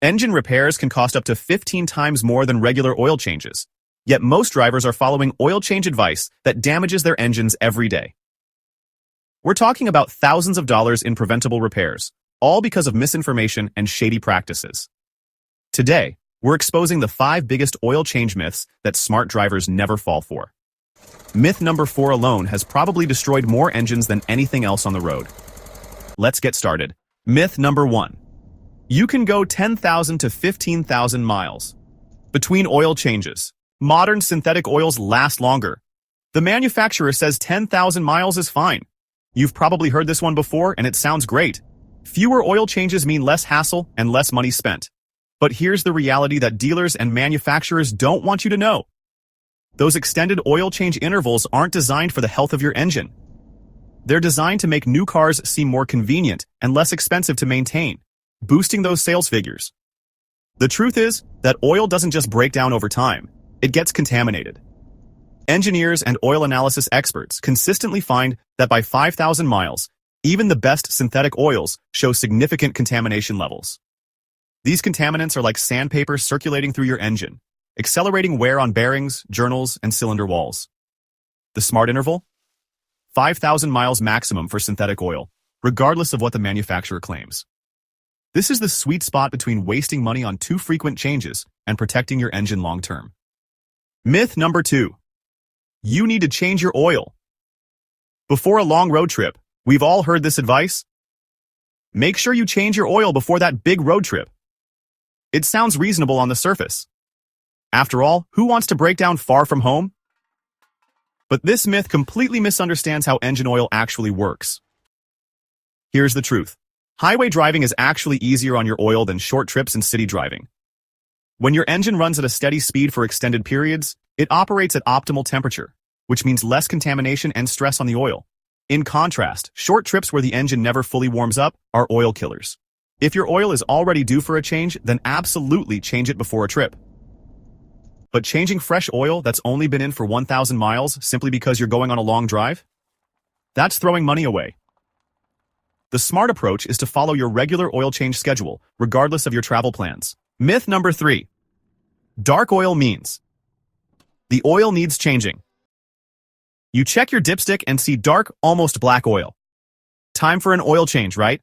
Engine repairs can cost up to 15 times more than regular oil changes. Yet most drivers are following oil change advice that damages their engines every day. We're talking about thousands of dollars in preventable repairs, all because of misinformation and shady practices. Today, we're exposing the 5 biggest oil change myths that smart drivers never fall for. Myth number 4 alone has probably destroyed more engines than anything else on the road. Let's get started. Myth number 1. You can go 10,000 to 15,000 miles. Between oil changes, modern synthetic oils last longer. The manufacturer says 10,000 miles is fine. You've probably heard this one before, and it sounds great. Fewer oil changes mean less hassle and less money spent. But here's the reality that dealers and manufacturers don't want you to know. Those extended oil change intervals aren't designed for the health of your engine. They're designed to make new cars seem more convenient and less expensive to maintain, boosting those sales figures. The truth is that oil doesn't just break down over time, it gets contaminated. Engineers and oil analysis experts consistently find that by 5,000 miles, even the best synthetic oils show significant contamination levels. These contaminants are like sandpaper circulating through your engine, accelerating wear on bearings, journals, and cylinder walls. The smart interval? 5,000 miles maximum for synthetic oil, regardless of what the manufacturer claims. This is the sweet spot between wasting money on too frequent changes and protecting your engine long-term. Myth number 2. You need to change your oil. Before a long road trip, we've all heard this advice. Make sure you change your oil before that big road trip. It sounds reasonable on the surface. After all, who wants to break down far from home? But this myth completely misunderstands how engine oil actually works. Here's the truth. Highway driving is actually easier on your oil than short trips and city driving. When your engine runs at a steady speed for extended periods, it operates at optimal temperature, which means less contamination and stress on the oil. In contrast, short trips where the engine never fully warms up are oil killers. If your oil is already due for a change, then absolutely change it before a trip. But changing fresh oil that's only been in for 1,000 miles simply because you're going on a long drive? That's throwing money away. The smart approach is to follow your regular oil change schedule, regardless of your travel plans. Myth number 3. Dark oil means the oil needs changing. You check your dipstick and see dark, almost black oil. Time for an oil change, right?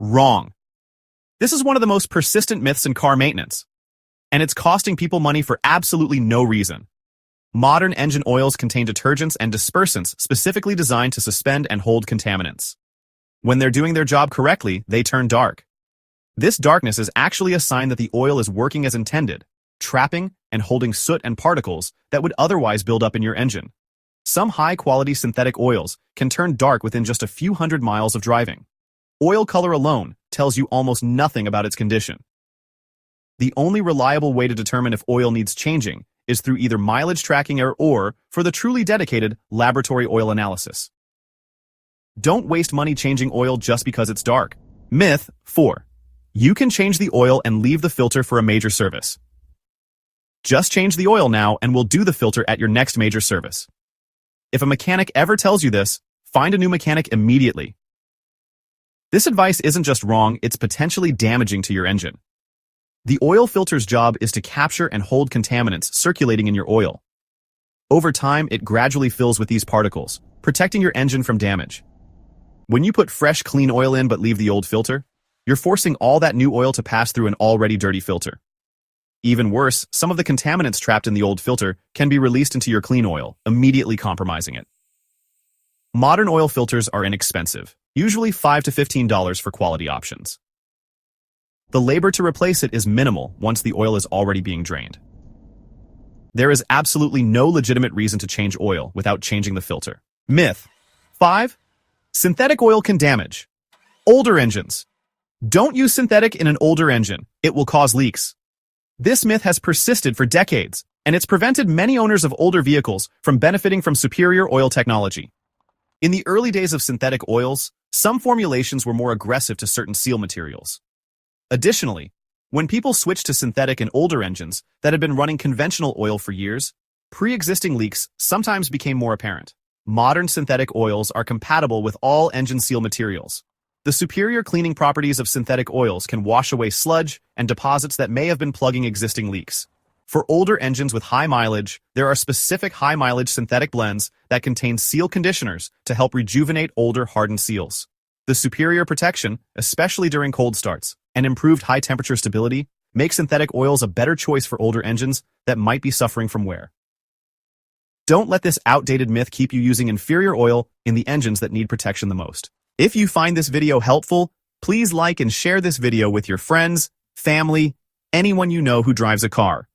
Wrong. This is one of the most persistent myths in car maintenance, and it's costing people money for absolutely no reason. Modern engine oils contain detergents and dispersants specifically designed to suspend and hold contaminants. When they're doing their job correctly, they turn dark. This darkness is actually a sign that the oil is working as intended, trapping and holding soot and particles that would otherwise build up in your engine. Some high-quality synthetic oils can turn dark within just a few hundred miles of driving. Oil color alone tells you almost nothing about its condition. The only reliable way to determine if oil needs changing is through either mileage tracking or, for the truly dedicated, laboratory oil analysis. Don't waste money changing oil just because it's dark. Myth 4. You can change the oil and leave the filter for a major service. Just change the oil now and we'll do the filter at your next major service. If a mechanic ever tells you this, find a new mechanic immediately. This advice isn't just wrong, it's potentially damaging to your engine. The oil filter's job is to capture and hold contaminants circulating in your oil. Over time, it gradually fills with these particles, protecting your engine from damage. When you put fresh, clean oil in but leave the old filter, you're forcing all that new oil to pass through an already dirty filter. Even worse, some of the contaminants trapped in the old filter can be released into your clean oil, immediately compromising it. Modern oil filters are inexpensive, usually $5 to $15 for quality options. The labor to replace it is minimal once the oil is already being drained. There is absolutely no legitimate reason to change oil without changing the filter. Myth 5. Synthetic oil can damage older engines. Don't use synthetic in an older engine. It will cause leaks. This myth has persisted for decades, and it's prevented many owners of older vehicles from benefiting from superior oil technology. In the early days of synthetic oils, some formulations were more aggressive to certain seal materials. Additionally, when people switched to synthetic in older engines that had been running conventional oil for years, pre-existing leaks sometimes became more apparent. Modern synthetic oils are compatible with all engine seal materials. The superior cleaning properties of synthetic oils can wash away sludge and deposits that may have been plugging existing leaks. For older engines with high mileage, there are specific high-mileage synthetic blends that contain seal conditioners to help rejuvenate older hardened seals. The superior protection, especially during cold starts, and improved high-temperature stability make synthetic oils a better choice for older engines that might be suffering from wear. Don't let this outdated myth keep you using inferior oil in the engines that need protection the most. If you find this video helpful, please like and share this video with your friends, family, anyone you know who drives a car.